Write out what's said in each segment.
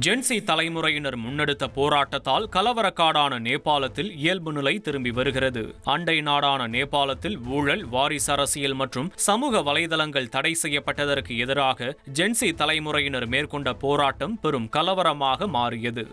Gen Z தலைமுறையினர் முன்னெடுத்த போராட்டத்தால் கலவரக்காடான நேபாளத்தில் இயல்பு நிலை திரும்பி வருகிறது. அண்டை நாடான நேபாளத்தில் ஊழல், வாரிசு அரசியல் மற்றும் சமூக வலைதளங்கள் தடை செய்யப்பட்டதற்கு எதிராக ஜென்சி தலைமுறையினர் மேற்கொண்ட போராட்டம் பெரும் கலவரமாக மாறியது.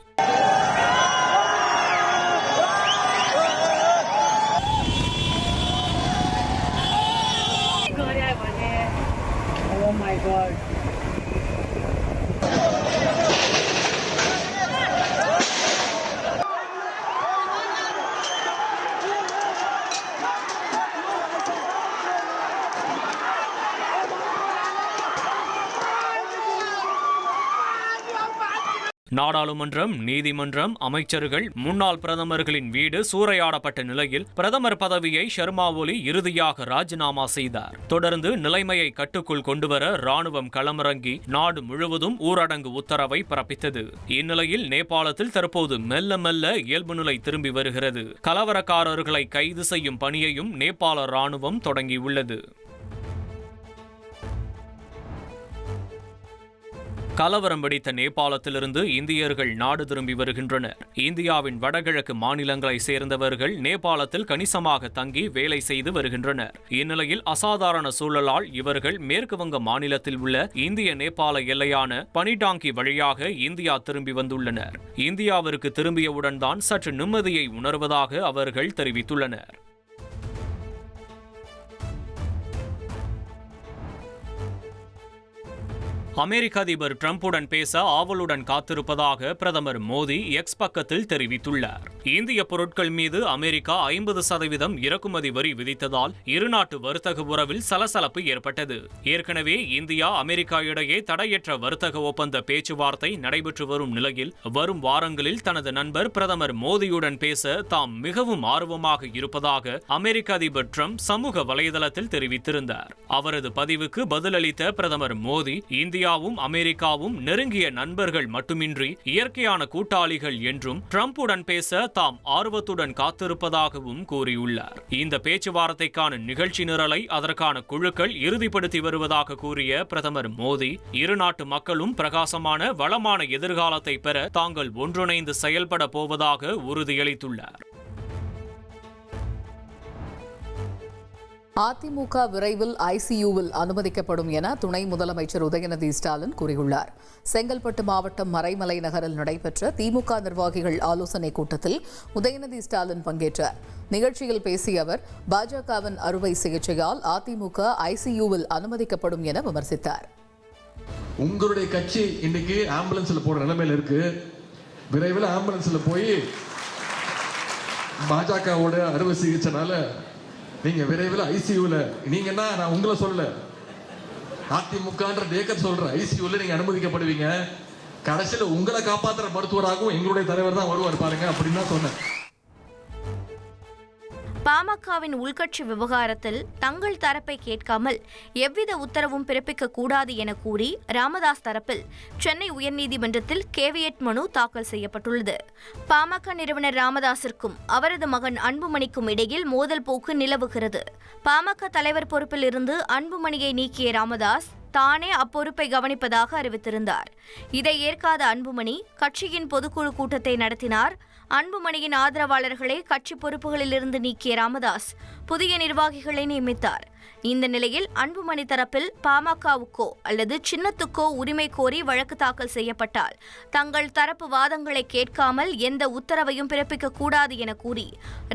நாடாளுமன்றம், நீதிமன்றம், அமைச்சர்கள், முன்னாள் பிரதமர்களின் வீடு சூறையாடப்பட்ட நிலையில் பிரதமர் பதவியை ஷர்மா ஒலி இறுதியாக ராஜினாமா செய்தார். தொடர்ந்து நிலைமையை கட்டுக்குள் கொண்டுவர ராணுவம் களமிறங்கி நாடு முழுவதும் ஊரடங்கு உத்தரவை பிறப்பித்தது. இந்நிலையில் நேபாளத்தில் தற்போது மெல்ல மெல்ல இயல்பு நிலை திரும்பி வருகிறது. கலவரக்காரர்களை கைது செய்யும் பணியையும் நேபாள ராணுவம் தொடங்கியுள்ளது. கலவரம் வெடித்த நேபாளத்திலிருந்து இந்தியர்கள் நாடு திரும்பி வருகின்றனர். இந்தியாவின் வடகிழக்கு மாநிலங்களை சேர்ந்தவர்கள் நேபாளத்தில் கணிசமாக தங்கி வேலை செய்து வருகின்றனர். இந்நிலையில் அசாதாரண சூழலால் இவர்கள் மேற்கு வங்க மாநிலத்தில் உள்ள இந்திய நேபாள எல்லையான பனிடாங்கி வழியாக இந்தியா திரும்பி வந்துள்ளனர். இந்தியாவிற்கு திரும்பியவுடன் தான் சற்று நிம்மதியை உணர்வதாக அவர்கள் தெரிவித்துள்ளனர். அமெரிக்க அதிபர் டிரம்புடன் பேச ஆவலுடன் காத்திருப்பதாக பிரதமர் மோடி எக்ஸ் பக்கத்தில் தெரிவித்துள்ளார். இந்திய பொருட்கள் மீது அமெரிக்கா 50% இறக்குமதி வரி விதித்ததால் இருநாட்டு வர்த்தக உறவில் சலசலப்பு ஏற்பட்டது. ஏற்கனவே இந்தியா, அமெரிக்கா இடையே தடையற்ற வர்த்தக ஒப்பந்த பேச்சுவார்த்தை நடைபெற்று வரும் நிலையில் வரும் வாரங்களில் தனது நண்பர் பிரதமர் மோடியுடன் பேச தாம் மிகவும் ஆர்வமாக இருப்பதாக அமெரிக்க அதிபர் டிரம்ப் சமூக வலைதளத்தில் தெரிவித்திருந்தார். அவரது பதிவுக்கு பதிலளித்த பிரதமர் மோடி, இந்தியாவும் அமெரிக்காவும் நெருங்கிய நண்பர்கள் மட்டுமின்றி இயற்கையான கூட்டாளிகள் என்றும் டிரம்புடன் பேச தாம் ஆர்வத்துடன் காத்திருப்பதாகவும் கூறியுள்ளார். இந்த பேச்சுவார்த்தைக்கான நிகழ்ச்சி நிரலை அதற்கான குழுக்கள் இறுதிப்படுத்தி வருவதாக கூறிய பிரதமர் மோடி, இரு நாட்டு மக்களும் பிரகாசமான வளமான எதிர்காலத்தை பெற தாங்கள் ஒன்றிணைந்து செயல்பட போவதாக உறுதியளித்துள்ளார். அதிமுக விரைவில் ஐசியூவில் அனுமதிக்கப்படும் என துணை முதலமைச்சர் உதயநிதி ஸ்டாலின் கூறியுள்ளார். செங்கல்பட்டு மாவட்டம் மறைமலை நகரில் நடைபெற்ற திமுக நிர்வாகிகள் ஆலோசனைக் கூட்டத்தில் உதயநிதி ஸ்டாலின் பங்கேற்றார். நிகழ்ச்சியில் பேசிய அவர், பாஜகவின் அறுவை சிகிச்சையால் அதிமுக ஐசியூவில் அனுமதிக்கப்படும் என விமர்சித்தார். உங்களுடைய கட்சி இன்னைக்கு ஆம்புலன்ஸ்ல போற நிலைமையில இருக்கு. விரைவில் ஆம்புலன்ஸ்ல போய் பாஜகவோட அறுவை சிகிச்சைனால நீங்க விரைவில் ஐசியூல நீங்கன்னா, நான் உங்களை சொல்ல அதிமுகன்ற டேக்கர் சொல்ற ஐசியூல நீங்க அனுமதிக்கப்படுவீங்க. கடைசியில உங்களை காப்பாற்றுற மருத்துவராகவும் எங்களுடைய தலைவர் தான் வருவார் பாருங்க அப்படின்னு தான் சொன்னேன். பாமகவின் உள்கட்சி விவகாரத்தில் தங்கள் தரப்பை கேட்காமல் எவ்வித உத்தரவும் பிறப்பிக்க கூடாது என கூறி ராமதாஸ் தரப்பில் சென்னை உயர்நீதிமன்றத்தில் கேவியட் மனு தாக்கல் செய்யப்பட்டுள்ளது. பாமக நிறுவனர் ராமதாஸிற்கும் அவரது மகன் அன்புமணிக்கும் இடையில் மோதல் போக்கு நிலவுகிறது. பாமக தலைவர் பொறுப்பில் இருந்து அன்புமணியை நீக்கிய ராமதாஸ் தானே அப்பொறுப்பை கவனிப்பதாக அறிவித்திருந்தார். இதை ஏற்காத அன்புமணி கட்சியின் பொதுக்குழு கூட்டத்தை நடத்தினார். அன்புமணியின் ஆதரவாளர்களை கட்சி பொறுப்புகளிலிருந்து நீக்கிய ராமதாஸ் புதிய நிர்வாகிகளை நியமித்தார். இந்த நிலையில் அன்புமணி தரப்பில் பாமகவுக்கோ அல்லது சின்னத்துக்கோ உரிமை கோரி வழக்கு தாக்கல் செய்யப்பட்டால் தங்கள் தரப்பு வாதங்களை கேட்காமல் எந்த உத்தரவையும் பிறப்பிக்க கூடாது என கூறி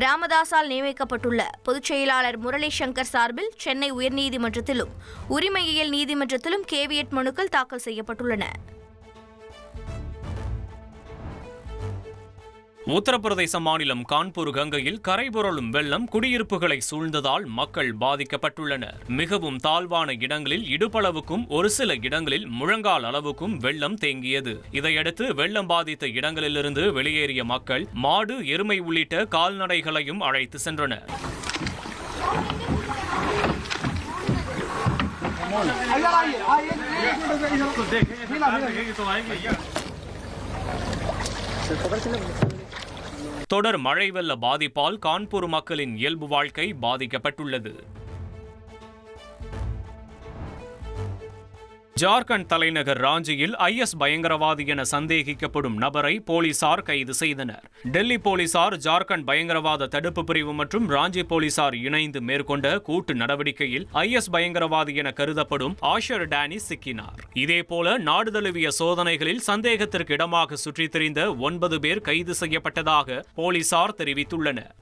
ராமதாஸால் நியமிக்கப்பட்டுள்ள பொதுச் செயலாளர் முரளி சங்கர் சார்பில் சென்னை உயர்நீதிமன்றத்திலும் உரிமையியல் நீதிமன்றத்திலும் கேவியட் மனுக்கள் தாக்கல் செய்யப்பட்டுள்ளன. உத்தரப்பிரதேச மாநிலம் கான்பூர் கங்கையில் கரைபுரளும் வெள்ளம் குடியிருப்புகளை சூழ்ந்ததால் மக்கள் பாதிக்கப்பட்டுள்ளனர். மிகவும் தாழ்வான இடங்களில் இடுப்பளவுக்கும் ஒரு சில இடங்களில் முழங்கால் அளவுக்கும் வெள்ளம் தேங்கியது. இதையடுத்து வெள்ளம் பாதித்த இடங்களிலிருந்து வெளியேறிய மக்கள் மாடு, எருமை உள்ளிட்ட கால்நடைகளையும் அழைத்து சென்றனர். தொடர் மழை வெள்ள பாதிப்பால் கான்பூர் மக்களின் இயல்பு வாழ்க்கை பாதிக்கப்பட்டுள்ளது. ஜார்க்கண்ட் தலைநகர் ராஞ்சியில் IS பயங்கரவாதி என சந்தேகிக்கப்படும் நபரை போலீசார் கைது செய்தனர். டெல்லி போலீசார், ஜார்க்கண்ட் பயங்கரவாத தடுப்பு பிரிவு மற்றும் ராஞ்சி போலீசார் இணைந்து மேற்கொண்ட கூட்டு நடவடிக்கையில் IS பயங்கரவாதி என கருதப்படும் ஆஷர் டேனி சிக்கினார். இதேபோல நாடு தழுவிய சோதனைகளில் சந்தேகத்திற்கு இடமாக சுற்றித் திரிந்த 9 பேர் கைது செய்யப்பட்டதாக போலீசார் தெரிவித்துள்ளனர்.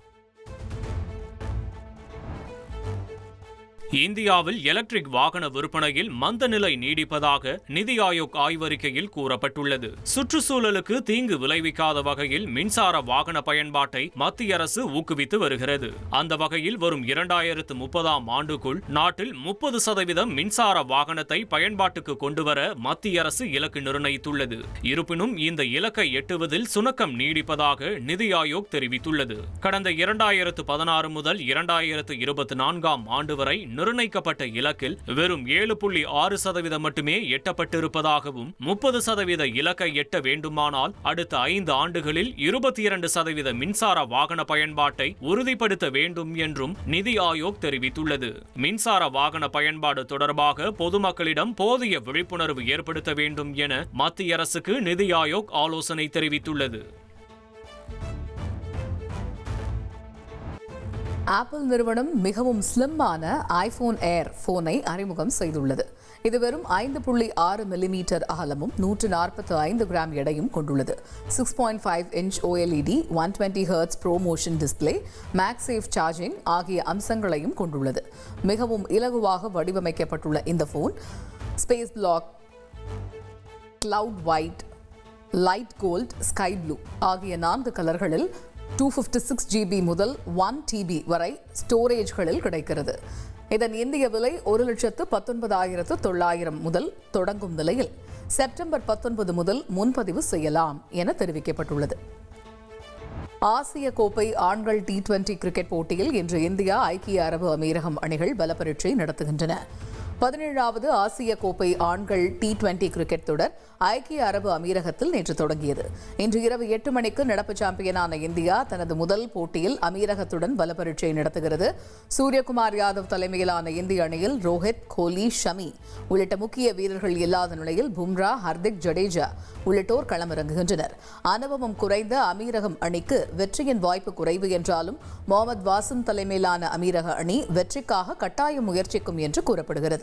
இந்தியாவில் எலக்ட்ரிக் வாகன விற்பனையில் மந்த நிலை நீடிப்பதாக நிதி ஆயோக் ஆய்வறிக்கையில் கூறப்பட்டுள்ளது. சுற்றுச்சூழலுக்கு தீங்கு விளைவிக்காத வகையில் மின்சார வாகன பயன்பாட்டை மத்திய அரசு ஊக்குவித்து வருகிறது. அந்த வகையில் வரும் 2030ஆம் ஆண்டுக்குள் நாட்டில் 30% மின்சார வாகனத்தை பயன்பாட்டுக்கு கொண்டுவர மத்திய அரசு இலக்கு நிர்ணயித்துள்ளது. இருப்பினும் இந்த இலக்கை எட்டுவதில் சுணக்கம் நீடிப்பதாக நிதி ஆயோக் தெரிவித்துள்ளது. கடந்த 2016 முதல் 2024ஆம் ஆண்டு வரை நிர்ணயிக்கப்பட்ட இலக்கில் வெறும் 7.6% மட்டுமே எட்டப்பட்டிருப்பதாகவும் 30% இலக்கை எட்ட வேண்டுமானால் அடுத்த 5 ஆண்டுகளில் 22% மின்சார வாகன பயன்பாட்டை உறுதிப்படுத்த வேண்டும் என்றும் நிதி ஆயோக் தெரிவித்துள்ளது. மின்சார வாகன பயன்பாடு தொடர்பாக பொதுமக்களிடம் போதிய விழிப்புணர்வு ஏற்படுத்த வேண்டும் என மத்திய அரசுக்கு நிதி ஆயோக் ஆலோசனை தெரிவித்துள்ளது. ஆப்பிள் நிறுவனம் மிகவும் ஸ்லிம்மான ஐபோன் ஏர் போனை அறிமுகம் செய்துள்ளது. இது வெறும் 5.6 மில்லிமீட்டர் அகலமும் 145 கிராம் எடையும் கொண்டுள்ளது. 6.5 inch OLED, 120 Hz pro motion display, MagSafe charging ஆகிய அம்சங்களையும் கொண்டுள்ளது. மிகவும் இலகுவாக வடிவமைக்கப்பட்டுள்ள இந்த phone space black, cloud white, light gold, sky blue ஆகிய 4 கலர்களில் 256 GB முதல் 1 TB வரை ஸ்டோரேஜ்களில் கிடைக்கிறது. இதன் இந்திய விலை 1,19,900 முதல் தொடங்கும் நிலையில் செப்டம்பர் 19 முதல் முன்பதிவு செய்யலாம் என தெரிவிக்கப்பட்டுள்ளது. ஆசிய கோப்பை ஆண்கள் T20 கிரிக்கெட் போட்டியில் இன்று இந்தியா, ஐக்கிய அரபு அமீரகம் அணிகள் பலப்பரீட்சை நடத்துகின்றன. 17வது ஆசிய கோப்பை ஆண்கள் T20 கிரிக்கெட் தொடர் ஐக்கிய அரபு அமீரகத்தில் நேற்று தொடங்கியது. இன்று இரவு 8 மணிக்கு நடப்பு சாம்பியனான இந்தியா தனது முதல் போட்டியில் அமீரகத்துடன் பலப்பரீட்சை நடத்துகிறது. சூரியகுமார் யாதவ் தலைமையிலான இந்திய அணியில் ரோஹித், கோலி, ஷமி உள்ளிட்ட முக்கிய வீரர்கள் இல்லாத நிலையில் பும்ரா, ஹர்திக், ஜடேஜா உள்ளிட்டோர் களமிறங்குகின்றனர். அனுபவம் குறைந்த அமீரகம் அணிக்கு வெற்றியின் வாய்ப்பு குறைவு என்றாலும் முகமது வாசிம் தலைமையிலான அமீரக அணி வெற்றிக்காக கட்டாய முயற்சிக்கும் என்று கூறப்படுகிறது.